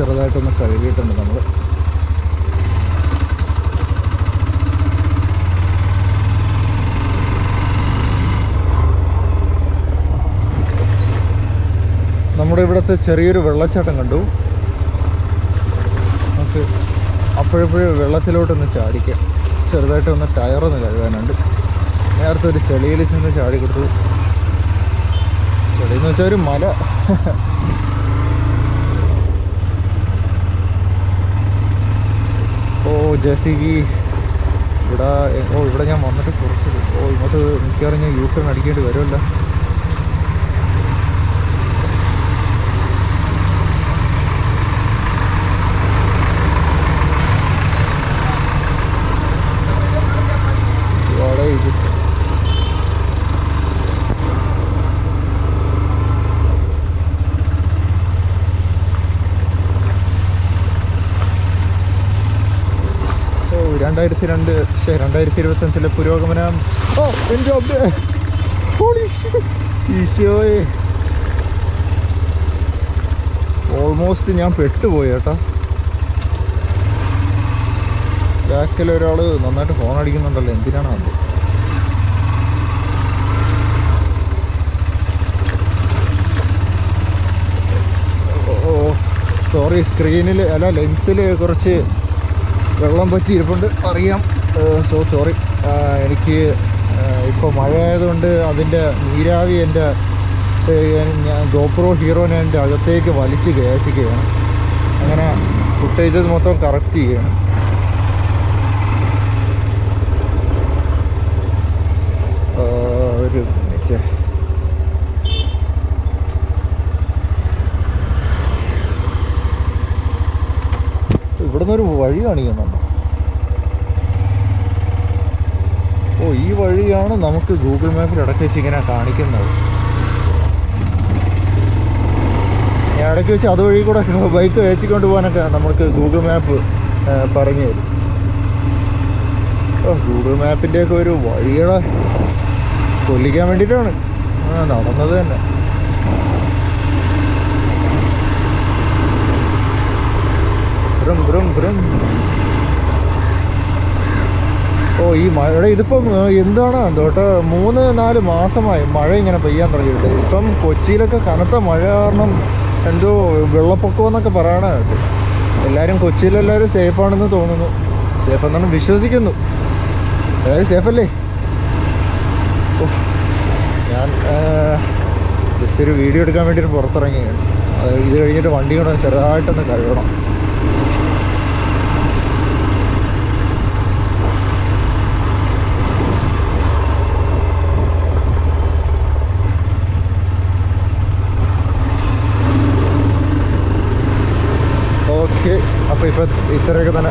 ചെറുതായിട്ടൊന്ന് കഴുകിയിട്ടുണ്ട് നമ്മൾ. നമ്മുടെ ഇവിടുത്തെ ചെറിയൊരു വെള്ളച്ചാട്ടം കണ്ടു. നമുക്ക് അപ്പോഴപ്പോഴും വെള്ളത്തിലോട്ടൊന്ന് ചാടിക്കാം. ചെറുതായിട്ടൊന്ന് ടയറൊന്ന് കഴുകാനുണ്ട്. നേരത്തെ ഒരു ചെളിയിൽ ചെന്ന് ചാടി കൊടുത്തു. ചെളിയെന്ന് വെച്ചാൽ ഒരു മല. ഓ ജെസിബി ഇവിടെ ഞാൻ വന്നിട്ട് കുറച്ച് ഇങ്ങോട്ട് മിക്കവാറും ഞാൻ യൂട്ടേൺ അടിക്കേണ്ടി വരുമല്ലോ. ഇത് 2025 പുരോഗമനം. ഈശോയെ, ഓൾമോസ്റ്റ് ഞാൻ പെട്ടുപോയി കേട്ടോ. ബാക്കിൽ ഒരാൾ നന്നായിട്ട് ഫോൺ അടിക്കുന്നുണ്ടല്ലോ, എന്തിനാണ് അത്? സോറി, സ്ക്രീനിൽ അല്ല ലെൻസിൽ കുറച്ച് വെള്ളം പറ്റി ഇരിപ്പുണ്ട്, അറിയാം. സോറി. എനിക്ക് ഇപ്പോൾ മഴ ആയതുകൊണ്ട് അതിൻ്റെ നീരാവി എൻ്റെ ഗോപ്രോ ഹീറോനെ എൻ്റെ അകത്തേക്ക് വലിച്ച് കയറ്റുകയാണ്. അങ്ങനെ ഫുട്ടേജ് മൊത്തം കറക്റ്റ് ചെയ്യണം. ഒരു മിനിറ്റ്. ഇവിടുന്ന് ഒരു വഴി കാണിക്കുന്നുണ്ട്. ഈ വഴിയാണ് നമുക്ക് ഗൂഗിൾ മാപ്പിൽ ഇടയ്ക്ക് വെച്ച് ഇങ്ങനെ കാണിക്കുന്നത്. ഞാൻ ഇടയ്ക്ക് വെച്ച് അതുവഴി കൂടെ ബൈക്ക് കയറ്റിക്കൊണ്ട് പോകാനൊക്കെ നമുക്ക് ഗൂഗിൾ മാപ്പ് പറഞ്ഞു തരും. ഗൂഗിൾ മാപ്പിൻ്റെയൊക്കെ ഒരു വഴികളെ കൊല്ലിക്കാൻ വേണ്ടിയിട്ടാണ് നടന്നത് തന്നെ. ഈ മഴ ഇതിപ്പം എന്താണ് കേട്ടോ, 3-4 മാസമായി മഴ ഇങ്ങനെ പെയ്യാൻ തുടങ്ങിയിട്ട്. ഇപ്പം കൊച്ചിയിലൊക്കെ കനത്ത മഴ കാരണം എന്തോ വെള്ളപ്പൊക്കം എന്നൊക്കെ പറയണ കേട്ടോ. എല്ലാവരും കൊച്ചിയിലെല്ലാവരും സേഫാണെന്ന് തോന്നുന്നു. സേഫ് എന്നാണ് വിശ്വസിക്കുന്നു. എല്ലാവരും സേഫല്ലേ? ഞാൻ ജസ്റ്റ് ഒരു വീഡിയോ എടുക്കാൻ വേണ്ടിയിട്ട് പുറത്തിറങ്ങിയാണ്. ഇത് കഴിഞ്ഞിട്ട് വണ്ടി കൂടെ ചെറുതായിട്ടൊന്ന് കഴുകണം. അപ്പോൾ ഇപ്പം ഇത്രയൊക്കെ തന്നെ.